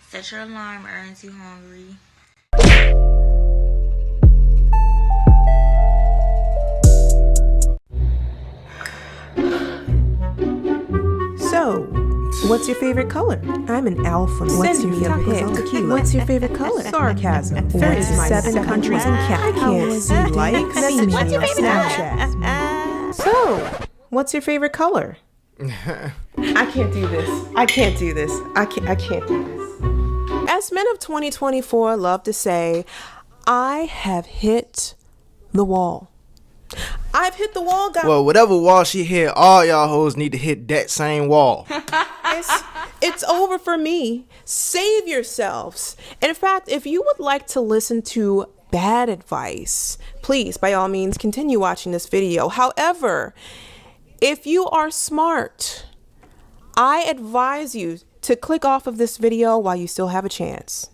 Set your alarm, Aaron2hvngry. So, what's your favorite color? I'm an alpha. What's your favorite color? What's your favorite color? Sarcasm. 37 countries and counting. I can't see likes. Message me on Snapchat. So, what's your favorite color? I can't do this. I can't do this. I can't do this. As men of 2024 love to say, I have hit the wall. I've hit the wall, guys. Well, whatever wall she hit, all y'all hoes need to hit that same wall. It's over for me. Save yourselves. In fact, if you would like to listen to bad advice, please, by all means, continue watching this video. However, if you are smart, I advise you to click off of this video while you still have a chance.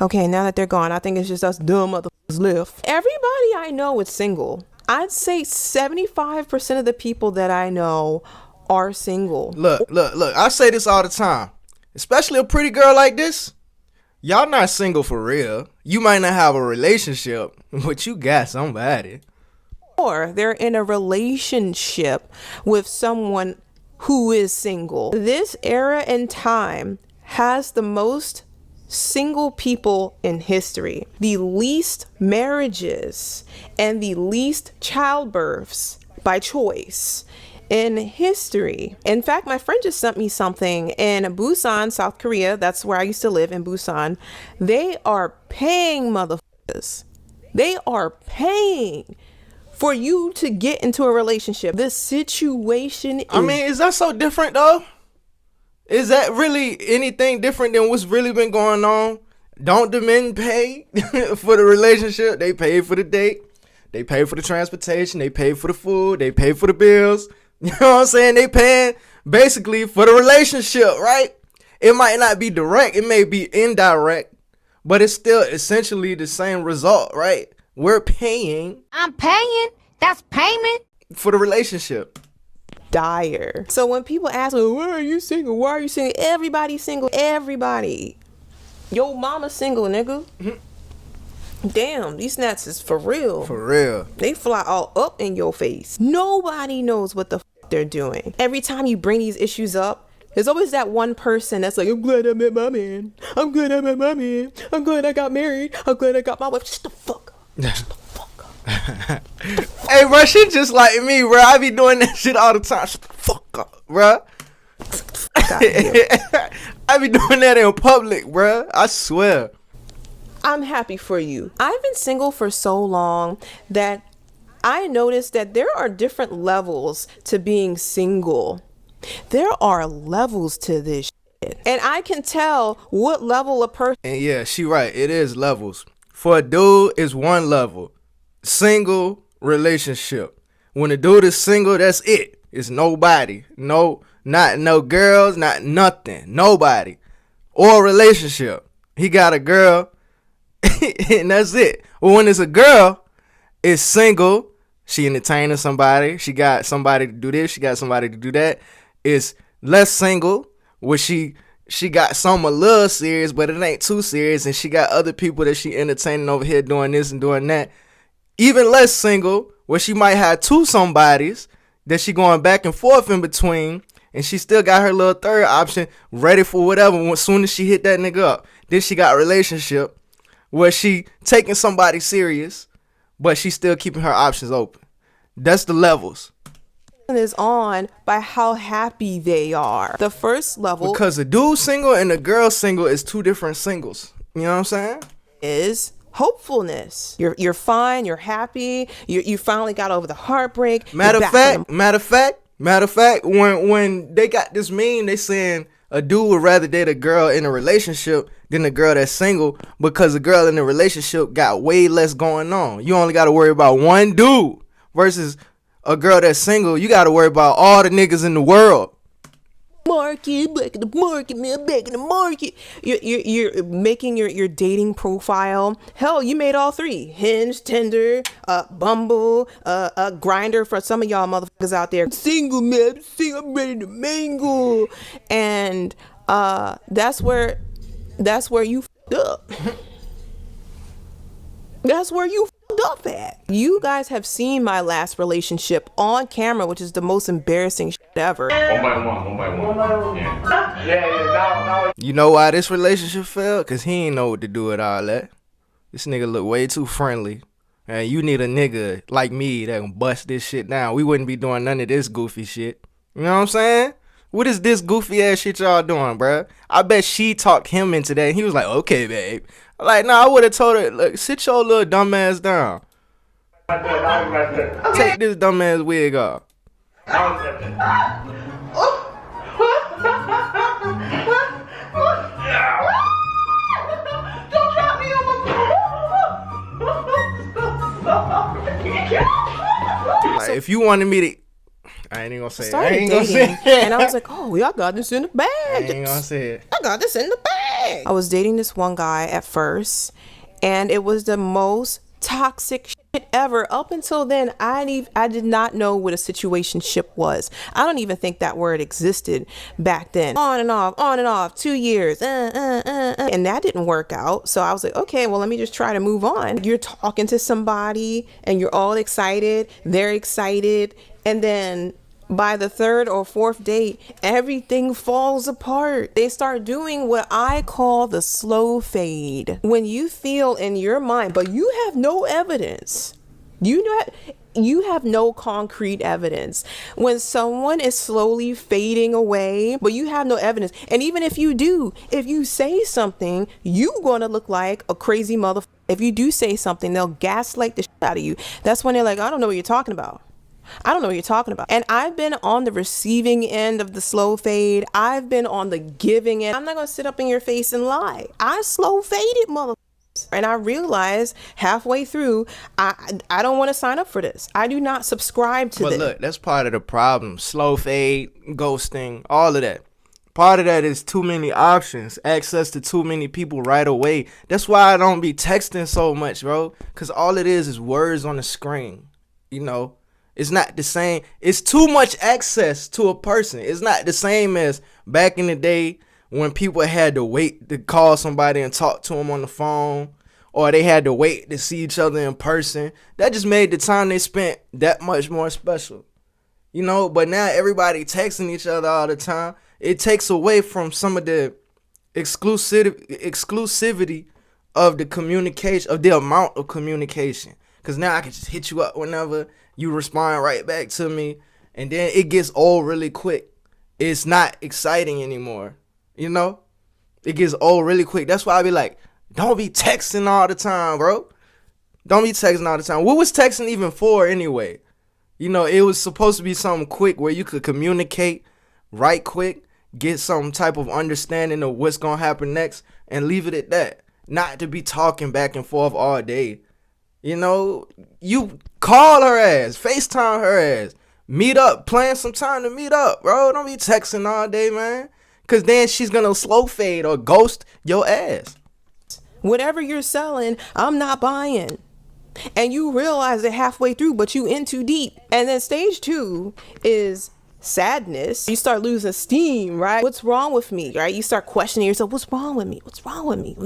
Okay, now that they're gone, I think it's just us dumb motherfuckers left. Everybody I know is single. I'd say 75% of the people that I know are single. Look. I say this all the time. Especially a pretty girl like this. Y'all not single for real. You might not have a relationship, but you got somebody. Or they're in a relationship with someone who is single. This era and time has the most single people in history, the least marriages, and the least childbirths by choice in history. In fact, my friend just sent me something in Busan, South Korea. That's where I used to live, in Busan. They are paying motherfuckers. They are paying for you to get into a relationship. The situation is... I mean, is that so different though? Is that really anything different than what's really been going on? Don't the men pay for the relationship? They pay for the date. They pay for the transportation. They pay for the food. They pay for the bills. You know what I'm saying? They paying basically for the relationship, right? It might not be direct. It may be indirect, but it's still essentially the same result, right? We're paying. I'm paying. That's payment. For the relationship. Dire. So when people ask me, why are you single? Why are you single? Everybody's single. Everybody. Yo mama single, nigga. Damn, these nuts is for real. For real. They fly all up in your face. Nobody knows what the they're doing. Every time you bring these issues up, there's always that one person that's like, I'm glad I met my man. I'm glad I met my man. I'm glad I got married. I'm glad I got my wife. Shut the fuck up. Shut the fuck up. Hey, bro, she just like me, bro. I be doing that shit all the time. Shut the fuck up, bro. I be doing that in public, bro. I swear. I'm happy for you. I've been single for so long that I noticed that there are different levels to being single. There are levels to this shit. And I can tell what level a person... And yeah, she right. It is levels. For a dude, it's one level. Single relationship. When a dude is single, that's it. It's nobody. No girls, not nothing. Nobody. Or a relationship. He got a girl and that's it. Well, when it's a girl, it's single. She entertaining somebody. She got somebody to do this. She got somebody to do that. It's less single, where she got some a little serious, but it ain't too serious. And she got other people that she entertaining over here doing this and doing that. Even less single, where she might have two somebodies that she going back and forth in between, and she still got her little third option ready for whatever as soon as she hit that nigga up. Then she got a relationship where she taking somebody serious, but she still keeping her options open. That's the levels. Is on by how happy they are. The first level, because a dude single and a girl single is two different singles. You know what I'm saying? Is hopefulness. You're fine. You're happy. You finally got over the heartbreak. Matter of fact, when they got this meme, they saying a dude would rather date a girl in a relationship than a girl that's single, because a girl in a relationship got way less going on. You only got to worry about one dude versus a girl that's single. You got to worry about all the niggas in the world. market, back in the market, man, back in the market. You're making your dating profile. Hell, you made all three: Hinge, Tinder, Bumble, Grinder for some of y'all motherfuckers out there. Single, man, I'm ready to mingle, and that's where you f***ed up. That's where you f***ed up at. You guys have seen my last relationship on camera, which is the most embarrassing shit ever. One by one. Yeah. You know why this relationship failed? Cause he ain't know what to do with all that. This nigga look way too friendly. And you need a nigga like me that can bust this shit down. We wouldn't be doing none of this goofy shit. You know what I'm saying? What is this goofy ass shit y'all doing, bruh? I bet she talked him into that. And he was like, okay, babe. Like, nah, I would have told her, look, sit your little dumb ass down. Take this dumb ass wig off. Like, if you wanted me to, I ain't even gonna say it. I ain't gonna say it. And I was like, oh, y'all got this in the bag. I ain't gonna say it. I got this in the bag. I was dating this one guy at first, and it was the most toxic shit ever. Up until then, I did not know what a situationship was. I don't even think that word existed back then. On and off, 2 years, and that didn't work out. So I was like, okay, well, let me just try to move on. You're talking to somebody, and you're all excited. They're excited, and then by the third or fourth date, everything falls apart. They start doing what I call the slow fade. When you feel in your mind, but you have no evidence. You have no concrete evidence. When someone is slowly fading away, but you have no evidence. And even if you do, if you say something, you gonna look like a crazy motherfucker. If you do say something, they'll gaslight the shit out of you. That's when they're like, I don't know what you're talking about. I don't know what you're talking about. And I've been on the receiving end of the slow fade. I've been on the giving end. I'm not going to sit up in your face and lie. I slow faded, motherfuckers. And I realized halfway through, I don't want to sign up for this. I do not subscribe to this. But look, that's part of the problem. Slow fade, ghosting, all of that. Part of that is too many options, access to too many people right away. That's why I don't be texting so much, bro. Because all it is words on the screen, you know. It's not the same. It's too much access to a person. It's not the same as back in the day when people had to wait to call somebody and talk to them on the phone, or they had to wait to see each other in person. That just made the time they spent that much more special. You know, but now everybody texting each other all the time. It takes away from some of the exclusivity of the communication, of the amount of communication. Because now I can just hit you up whenever you respond right back to me, and then it gets old really quick. It's not exciting anymore, you know? It gets old really quick. That's why I be like, don't be texting all the time, bro. Don't be texting all the time. What was texting even for anyway? You know, it was supposed to be something quick where you could communicate right quick, get some type of understanding of what's going to happen next, and leave it at that. Not to be talking back and forth all day. You know, you call her ass, FaceTime her ass, meet up, plan some time to meet up, bro. Don't be texting all day, man. Because then she's going to slow fade or ghost your ass. Whatever you're selling, I'm not buying. And you realize it halfway through, but you in too deep. And then stage 2 is sadness. You start losing steam, right? What's wrong with me, right? You start questioning yourself. What's wrong with me? What's wrong with me?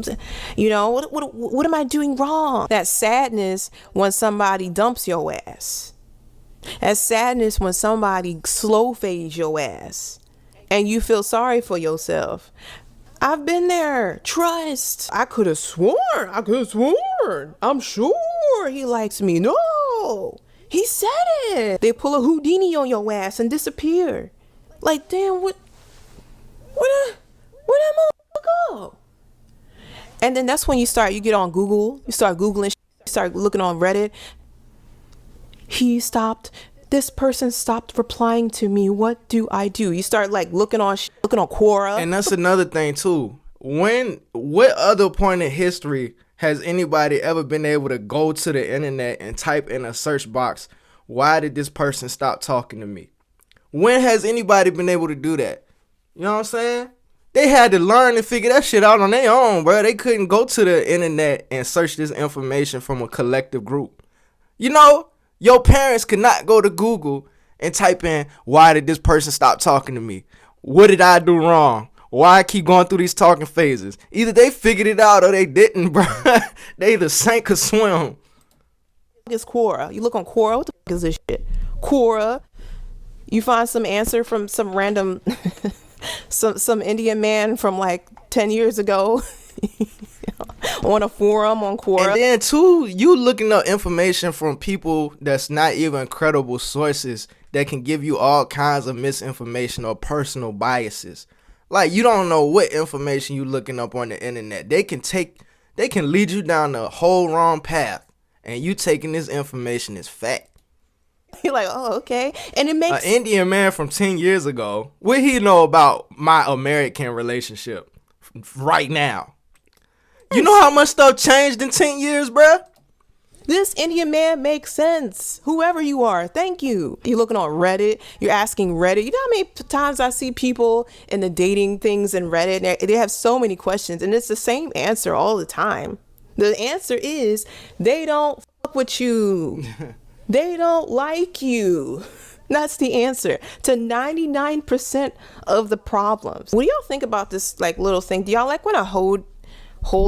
You know, what am I doing wrong? That sadness when somebody dumps your ass. That sadness when somebody slow fades your ass. And you feel sorry for yourself. I've been there. Trust. I could have sworn. I'm sure he likes me. No. He said it. They pull a Houdini on your ass and disappear. Like, damn, where that motherfucker go? And then that's when you get on Google. You start Googling shit. You start looking on Reddit. This person stopped replying to me. What do I do? You start like looking on Quora. And that's another thing too. What other point in history has anybody ever been able to go to the internet and type in a search box, why did this person stop talking to me? When has anybody been able to do that? You know what I'm saying? They had to learn and figure that shit out on their own, bro. They couldn't go to the internet and search this information from a collective group. You know, your parents could not go to Google and type in, why did this person stop talking to me? What did I do wrong? Why I keep going through these talking phases? Either they figured it out or they didn't, bro. They either sank or swim. It's Quora. You look on Quora, what the fuck is this shit? Quora, you find some answer from some random, some Indian man from like 10 years ago on a forum on Quora. And then too, you looking up information from people that's not even credible sources that can give you all kinds of misinformation or personal biases. Like, you don't know what information you looking up on the internet. They can lead you down the whole wrong path, and you taking this information as fact. You're like, oh, okay. And it makes an Indian man from 10 years ago, what he know about my American relationship right now? You know how much stuff changed in 10 years, bruh? This Indian man makes sense. Whoever you are, thank you. You're looking on Reddit. You're asking Reddit. You know how many times I see people in the dating things in Reddit? They have so many questions, and it's the same answer all the time. The answer is they don't fuck with you. They don't like you. That's the answer to 99% of the problems. What do y'all think about this like little thing? Do y'all like when I hold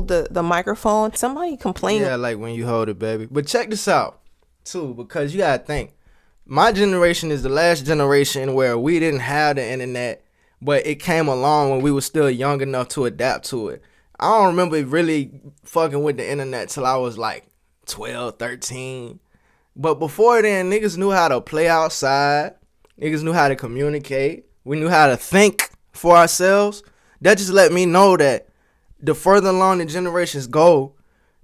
the microphone? Somebody complained. Yeah, like when you hold it, baby. But check this out too, because you gotta think, my generation is the last generation where we didn't have the internet, but it came along when we were still young enough to adapt to it. I don't remember really fucking with the internet till I was like 12, 13. But before then, niggas knew how to play outside. Niggas knew how to communicate. We knew how to think for ourselves. That just let me know that the further along the generations go,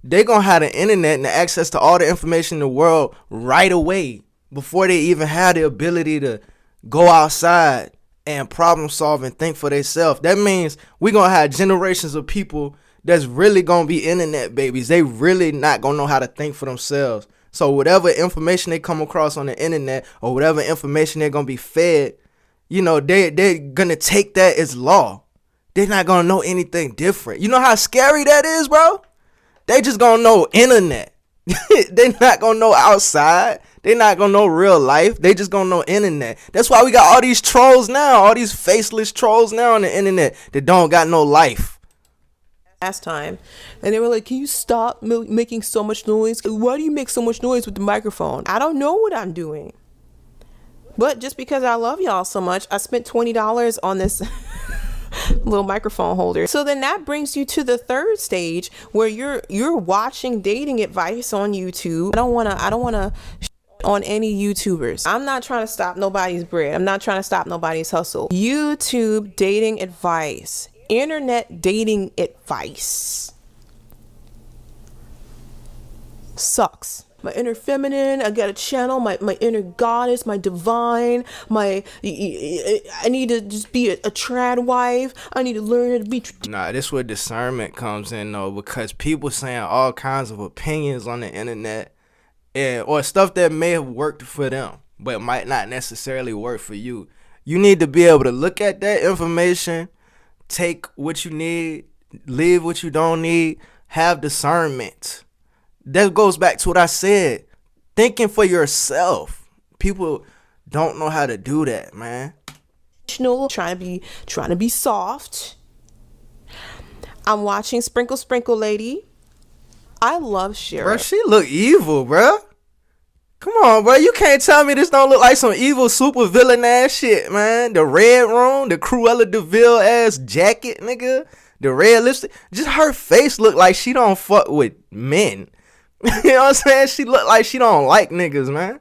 they gonna have the internet and the access to all the information in the world right away before they even have the ability to go outside and problem solve and think for themselves. That means we gonna have generations of people that's really gonna be internet babies. They really not gonna know how to think for themselves. So whatever information they come across on the internet or whatever information they're gonna be fed, you know, they're gonna take that as law. They're not gonna know anything different. You know how scary that is, bro? They just gonna know internet. They're not gonna know outside. They're not gonna know real life. They just gonna know internet. That's why we got all these trolls now, all these faceless trolls now on the internet that don't got no life. Last time, and they were like, can you stop making so much noise? Why do you make so much noise with the microphone? I don't know what I'm doing, but just because I love y'all so much, I spent $20 on this little microphone holder. So then that brings you to the third stage where you're watching dating advice on YouTube. I don't wanna on any YouTubers. I'm not trying to stop nobody's bread. I'm not trying to stop nobody's hustle. YouTube dating advice. Internet dating advice sucks. My inner feminine, I got a channel, my inner goddess, my divine, I need to just be a trad wife. I need to learn how to be Nah, this where discernment comes in though, because people saying all kinds of opinions on the internet or stuff that may have worked for them but might not necessarily work for you. You need to be able to look at that information, take what you need, leave what you don't need, have discernment. That goes back to what I said. Thinking for yourself. People don't know how to do that, man. Trying to be soft. I'm watching Sprinkle Lady. I love Shira. Bro, she look evil, bro. Come on, bro. You can't tell me this don't look like some evil super villain ass shit, man. The red room, the Cruella DeVille ass jacket, nigga. The red lipstick. Just her face look like she don't fuck with men. You know what I'm saying? She look like she don't like niggas, man.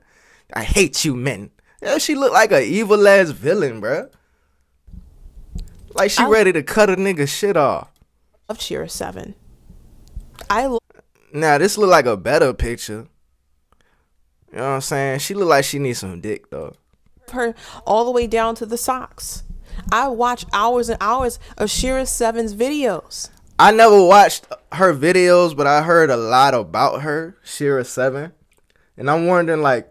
I hate you, men. Yeah, she look like a evil ass villain, bro. Like she ready to cut a nigga shit off. I love Shira 7. Now, this look like a better picture. You know what I'm saying? She look like she needs some dick, though. Her all the way down to the socks. I watch hours and hours of Shira 7's videos. I never watched her videos, but I heard a lot about her, Shira 7. And I'm wondering, like,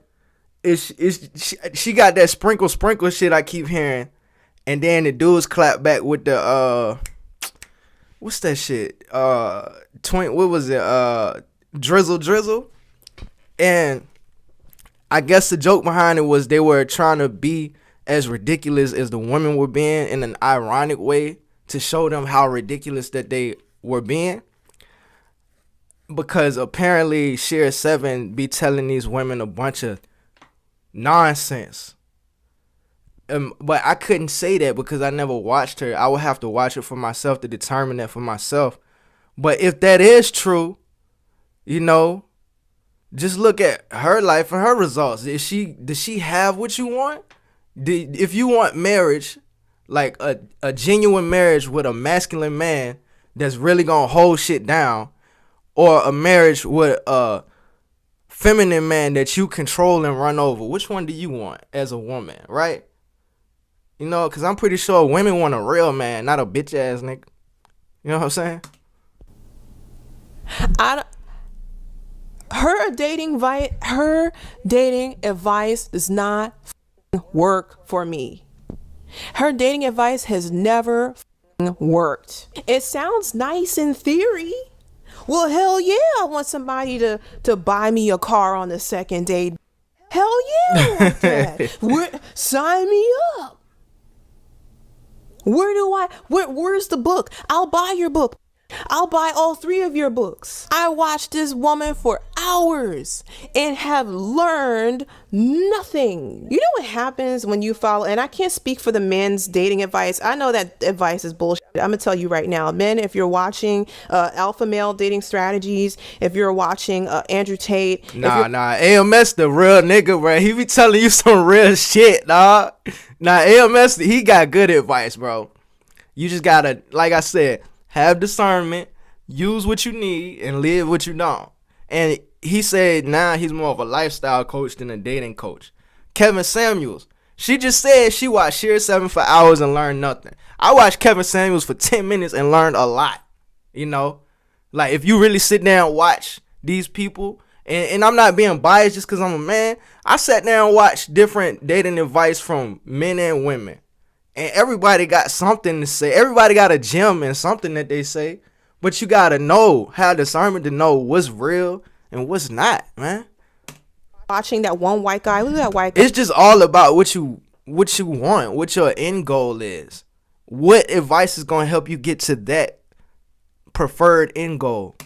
she got that sprinkle shit I keep hearing. And then the dudes clap back with the what's that shit? What was it? Drizzle. And I guess the joke behind it was they were trying to be as ridiculous as the women were being in an ironic way to show them how ridiculous that they were being. Because apparently Sheer 7 be telling these women a bunch of nonsense. But I couldn't say that because I never watched her. I would have to watch it for myself to determine that for myself. But if that is true, you know, just look at her life and her results. Does she have what you want? If you want marriage, like a genuine marriage with a masculine man that's really gonna hold shit down, or a marriage with a feminine man that you control and run over, which one do you want as a woman, right? You know, because I'm pretty sure women want a real man, not a bitch ass nigga. You know what I'm saying? Her dating advice does not work for me. Her dating advice has never worked. It sounds nice in theory. Well, hell yeah, I want somebody to buy me a car on the second date. Hell yeah, I want that. Sign me up. Where's the book? I'll buy your book. I'll buy all 3 of your books. I watched this woman for hours and have learned nothing. You know what happens when you follow, and I can't speak for the men's dating advice. I know that advice is bullshit. I'm gonna tell you right now, men, if you're watching Alpha Male Dating Strategies, if you're watching Andrew Tate. Nah, AMS the real nigga, bro. He be telling you some real shit, dog. Nah, AMS, he got good advice, bro. You just gotta, like I said, have discernment, use what you need, and live what you don't. And he said now he's more of a lifestyle coach than a dating coach. Kevin Samuels, she just said she watched Sheer 7 for hours and learned nothing. I watched Kevin Samuels for 10 minutes and learned a lot. You know, like if you really sit down and watch these people, and I'm not being biased just because I'm a man, I sat down and watched different dating advice from men and women. And everybody got something to say. Everybody got a gem and something that they say. But you got to know, have discernment to know what's real and what's not, man. Watching that one white guy. Who's that white guy? It's just all about what you want, what your end goal is. What advice is going to help you get to that preferred end goal?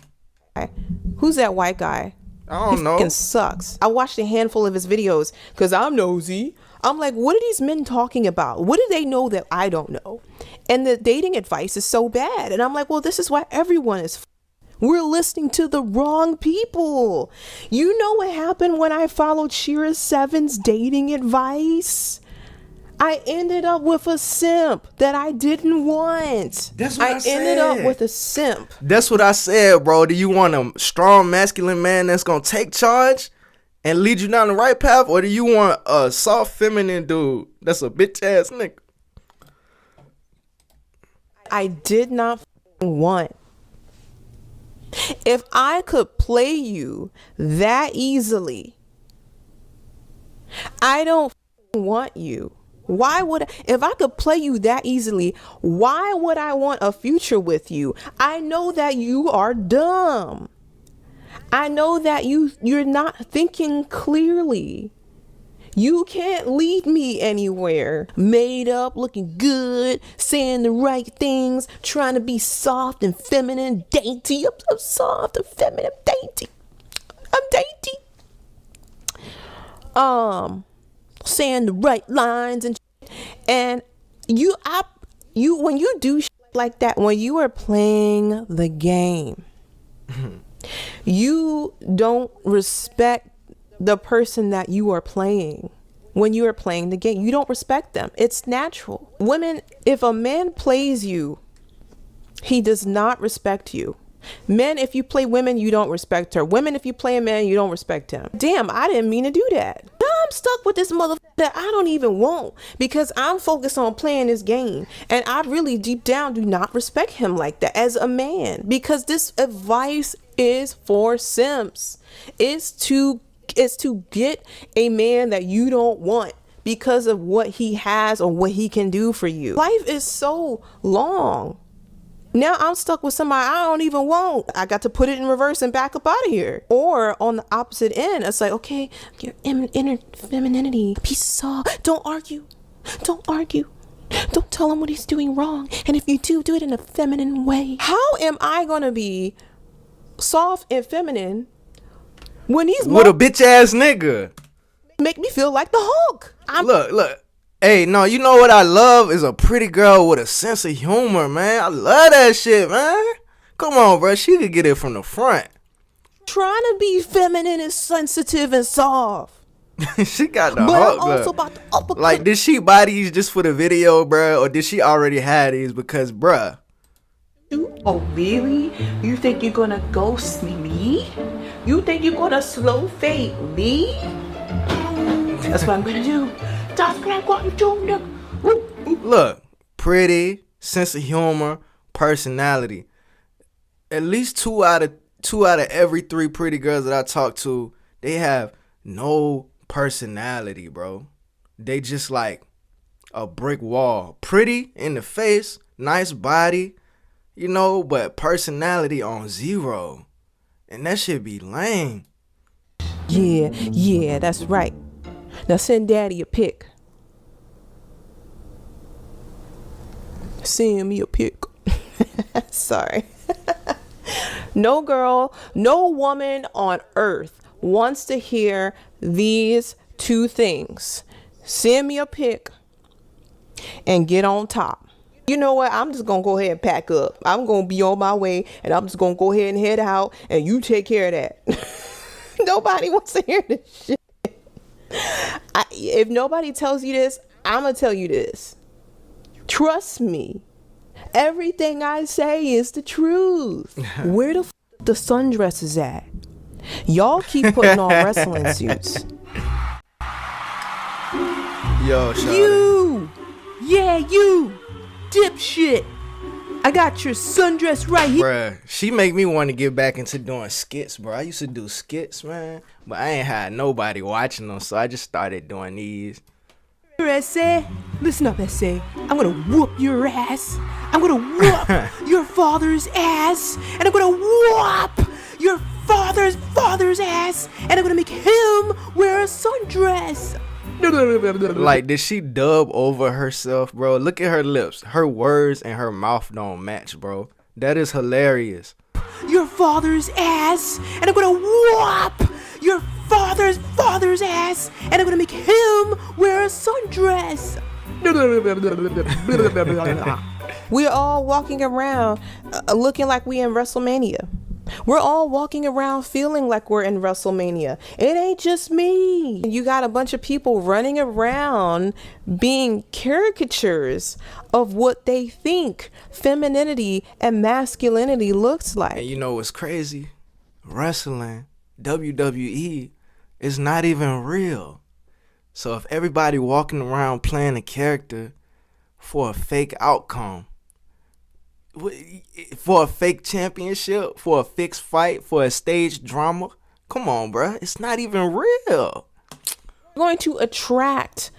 Who's that white guy? I don't know. He fucking sucks. I watched a handful of his videos because I'm nosy. I'm like, what are these men talking about? What do they know that I don't know? And the dating advice is so bad. And I'm like, well, this is why everyone is we're listening to the wrong people. You know what happened when I followed Sheer 7's dating advice? I ended up with a simp that I didn't want. That's what I said. Ended up with a simp. That's what I said, bro. Do you want a strong masculine man that's going to take charge and lead you down the right path, or do you want a soft feminine dude that's a bitch ass nigga? I did not want. If I could play you that easily, I don't want you. Why would if I could play you that easily, why would I want a future with you? I know that you are dumb. I know that you're not thinking clearly. You can't lead me anywhere. Made up, looking good, saying the right things, trying to be soft and feminine, dainty. I'm so soft and feminine, dainty. I'm dainty. Saying the right lines and you when you do like that, when you are playing the game, you don't respect the person that you are playing. When you are playing the game, you don't respect them. It's natural. Women, if a man plays you, he does not respect you. Men, if you play women, you don't respect her. Women, if you play a man, you don't respect him. Damn, I didn't mean to do that. Now I'm stuck with this motherfucker that I don't even want because I'm focused on playing this game. And I really deep down do not respect him like that as a man, because this advice is for simps. It's to get a man that you don't want because of what he has or what he can do for you. Life is so long. Now I'm stuck with somebody I don't even want. I got to put it in reverse and back up out of here. Or on the opposite end, it's like, okay, your inner femininity, peace of soul. Don't argue. Don't argue. Don't tell him what he's doing wrong. And if you do it in a feminine way. How am I going to be soft and feminine when he's with a bitch ass nigga? Make me feel like the Hulk. Look. Hey, no, you know what I love is a pretty girl with a sense of humor, man. I love that shit, man. Come on, bro. She could get it from the front. Trying to be feminine and sensitive and soft. She got the But Hulk, I'm also bro. about to uppercut. Like, did she buy these just for the video, bro? Or did she already have these? Because, bruh. Oh, really? You think you're gonna ghost me? You think you're gonna slow fade me? That's what I'm gonna do. That's what I'm gonna do. Look, pretty, sense of humor, personality. At least two out of every 3 pretty girls that I talk to, they have no personality, bro. They just like a brick wall. Pretty in the face, nice body, you know, but personality on 0. And that shit be lame. Yeah, that's right. Now send daddy a pic. Send me a pic. Sorry. No girl, no woman on earth wants to hear these 2 things. Send me a pic and get on top. You know what? I'm just going to go ahead and pack up. I'm going to be on my way and I'm just going to go ahead and head out and you take care of that. Nobody wants to hear this shit. If nobody tells you this, I'm going to tell you this. Trust me. Everything I say is the truth. Where the the sundresses at? Y'all keep putting on wrestling suits. Yo, shawty. You, dipshit. I got your sundress right here. Bruh, she make me want to get back into doing skits, bro. I used to do skits, man, but I ain't had nobody watching them, so I just started doing these. Essay, listen up, Essay. I'm gonna whoop your ass. I'm gonna whoop your father's ass, and I'm gonna whoop your father's ass, and I'm gonna make him wear a sundress. Like, did she dub over herself, bro? Look at her lips. Her words and her mouth don't match, bro. That is hilarious. Your father's ass, and I'm gonna whoop your father's ass, and I'm gonna make him wear a sundress. We're all walking around looking like we in WrestleMania. We're all walking around feeling like we're in WrestleMania. It ain't just me. You got a bunch of people running around being caricatures of what they think femininity and masculinity looks like. And you know what's crazy? Wrestling, WWE, is not even real. So if everybody walking around playing a character for a fake outcome, for a fake championship, for a fixed fight, for a staged drama, come on, bruh. It's not even real. You're going to attract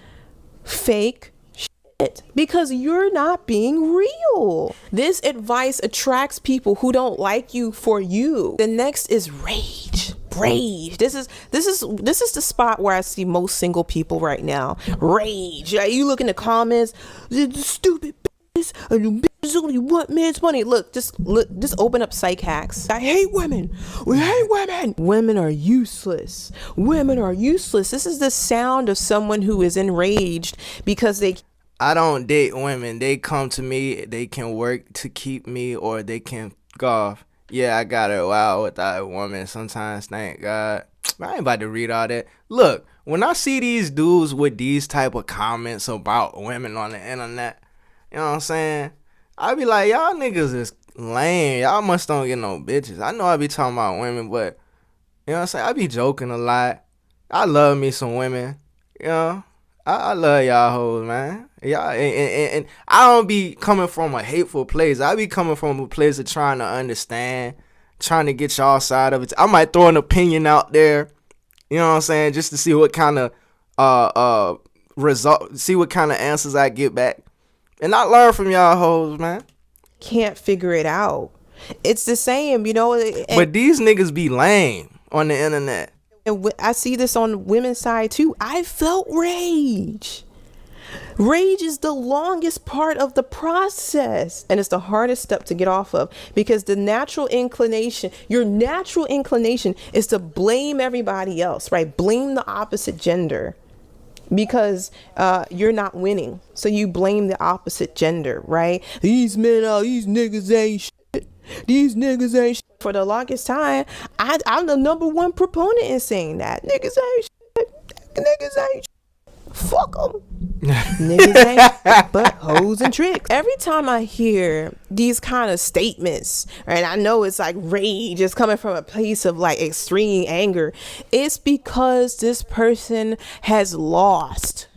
fake shit because you're not being real. This advice attracts people who don't like you for you. The next is rage. This is the spot where I see most single people right now. Rage. You look in the comments, stupid bitches, bitches only want man's money. Look, just open up psych hacks. I hate women. We hate women. Women are useless. This is the sound of someone who is enraged because I don't date women. They come to me. They can work to keep me, or they can golf. Yeah, I got a while without a woman sometimes, thank God. I ain't about to read all that. Look, when I see these dudes with these type of comments about women on the internet, you know what I'm saying? I be like, y'all niggas is lame. Y'all must don't get no bitches. I know I be talking about women, but, you know what I'm saying? I be joking a lot. I love me some women, you know? I love y'all hoes, man. Y'all, and I don't be coming from a hateful place. I be coming from a place of trying to understand, trying to get y'all side of it. I might throw an opinion out there, you know what I'm saying, just to see what kind of result, see what kind of answers I get back. And I learn from y'all hoes, man. Can't figure it out. It's the same, you know. But these niggas be lame on the internet. And I see this on women's side too. I felt rage. Rage is the longest part of the process, and it's the hardest step to get off of, because your natural inclination is to blame everybody else, right? Blame the opposite gender because you're not winning. So you blame the opposite gender, right? These men are, these niggas ain't shit. These niggas ain't shit. For the longest time, I'm the number one proponent in saying that. Niggas ain't shit. Niggas ain't shit. Fuck them. Niggas ain't but hoes and tricks. Every time I hear these kind of statements, and I know it's like rage, it's coming from a place of like extreme anger, it's because this person has lost.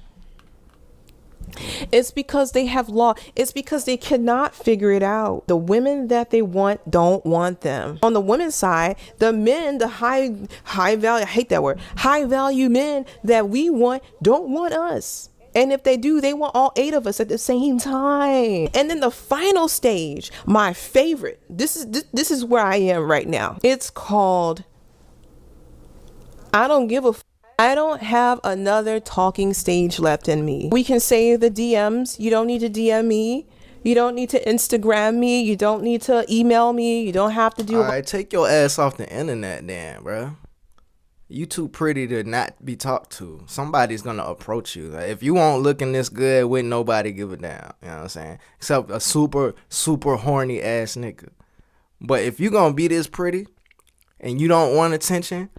It's because they have lost. It's because they cannot figure it out. The women that they want don't want them. On the women's side, the men, the high value, I hate that word, high value men that we want don't want us. And if they do, they want all 8 of us at the same time. And then the final stage, my favorite, this is where I am right now. It's called, I don't give a f. I don't have another talking stage left in me. We can save the DMs. You don't need to DM me. You don't need to Instagram me. You don't need to email me. You don't have to do. All right, take your ass off the internet then, bro. You too pretty to not be talked to. Somebody's gonna approach you. Like, if you won't looking this good, wouldn't nobody give a damn. You know what I'm saying? Except a super horny ass nigga. But if you gonna be this pretty and you don't want attention,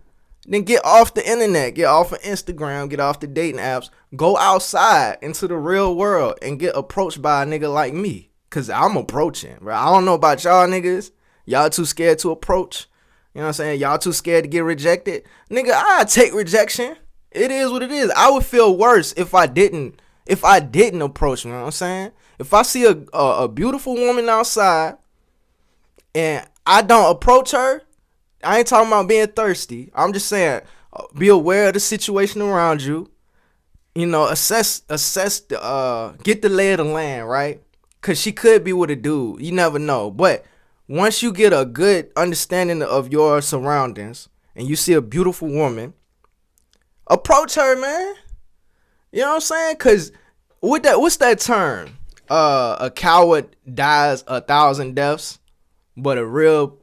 then get off the internet, get off of Instagram, get off the dating apps, go outside into the real world and get approached by a nigga like me. Cause I'm approaching, bro. I don't know about y'all niggas. Y'all too scared to approach. You know what I'm saying? Y'all too scared to get rejected. Nigga, I take rejection. It is what it is. I would feel worse if I didn't approach, you know what I'm saying? If I see a beautiful woman outside and I don't approach her, I ain't talking about being thirsty. I'm just saying, be aware of the situation around you. You know, assess, get the lay of the land, right? Because she could be with a dude. You never know. But once you get a good understanding of your surroundings and you see a beautiful woman, approach her, man. You know what I'm saying? Because what's that term? A coward dies 1,000 deaths, but a real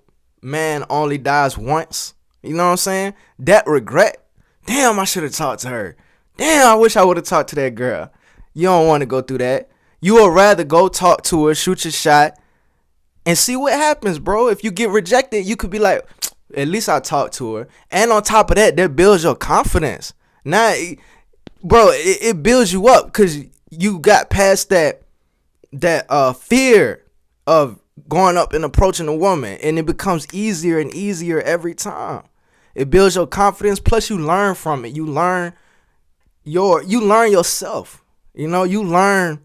man only dies once. You know what I'm saying? That regret. Damn, I should have talked to her. Damn, I wish I would have talked to that girl. You don't want to go through that. You would rather go talk to her, shoot your shot, and see what happens, bro. If you get rejected, you could be like, at least I talked to her. And on top of that, that builds your confidence. Now, bro, it builds you up because you got past that fear of going up and approaching a woman, and it becomes easier and easier every time. It builds your confidence, plus you learn from it. You learn yourself. You know, you learn,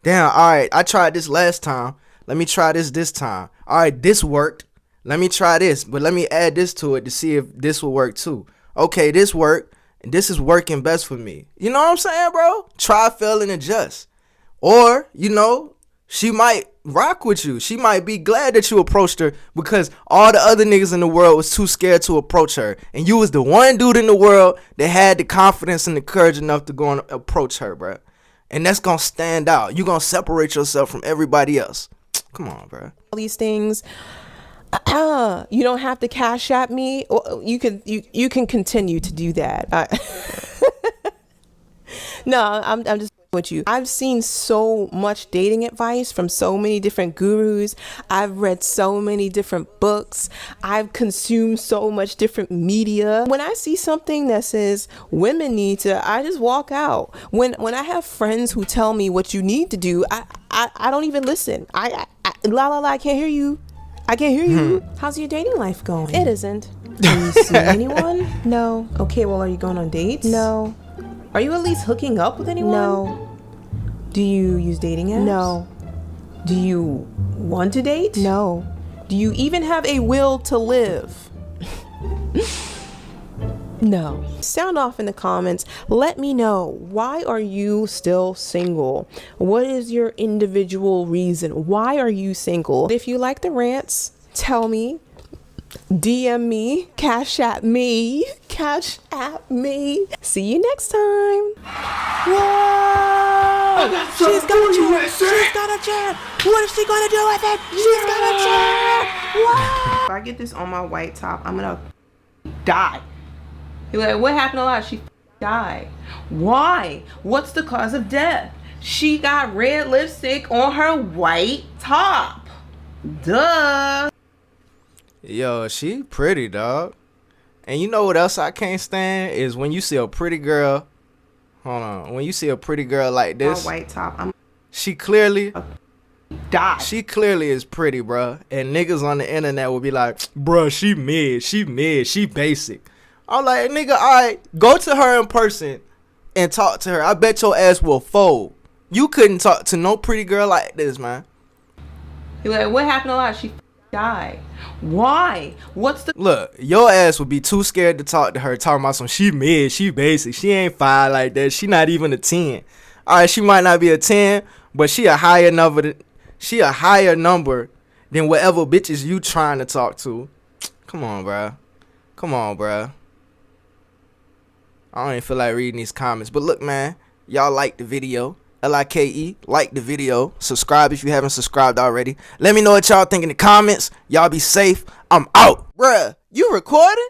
damn, all right, I tried this last time. Let me try this time. All right, this worked. Let me try this, but let me add this to it to see if this will work too. Okay, this worked, and this is working best for me. You know what I'm saying, bro? Try, fail, and adjust. Or, you know, she might rock with you. She might be glad that you approached her because all the other niggas in the world was too scared to approach her. And you was the one dude in the world that had the confidence and the courage enough to go and approach her, bro. And that's going to stand out. You're going to separate yourself from everybody else. Come on, bro. All these things. You don't have to cash at me. You can continue to do that. No, I'm just with you. I've seen so much dating advice from so many different gurus. I've read so many different books. I've consumed so much different media. When I see something that says women need to, I just walk out. When I have friends who tell me what you need to do, I don't even listen. I can't hear you. I can't hear you. How's your dating life going? It isn't. Do you see anyone? No. Okay, well, are you going on dates? No. Are you at least hooking up with anyone? No. Do you use dating apps? No. Do you want to date? No. Do you even have a will to live? No. Sound off in the comments. Let me know, why are you still single? What is your individual reason? Why are you single? If you like the rants, tell me. DM me, cash at me. See you next time. Whoa! She's got a chair. She's got a chair. What is she gonna do with it? She's got a chair. Whoa! If I get this on my white top, I'm gonna die. You're like, what happened to Lala? She died. Why? What's the cause of death? She got red lipstick on her white top. Duh. Yo, she pretty, dog. And you know what else I can't stand is when you see a pretty girl. Hold on. When you see a pretty girl like this, white top, I'm she clearly die. She clearly is pretty, bruh. And niggas on the internet will be like, bruh, she mid, she basic. I'm like, nigga, alright, go to her in person and talk to her. I bet your ass will fold. You couldn't talk to no pretty girl like this, man. You're like, what happened to Lala? She died. Why? What's the look? Your ass would be too scared to talk to her. Talking about some she mid, she basic, she ain't 5 like that. She not even a 10. All right, she might not be a 10, but she a higher number. She a higher number than whatever bitches you trying to talk to. Come on, bruh. Come on, bruh. I don't even feel like reading these comments, but look, man, y'all like the video. Like, like the video. Subscribe if you haven't subscribed already. Let me know what y'all think in the comments. Y'all be safe. I'm out. Bruh, you recording?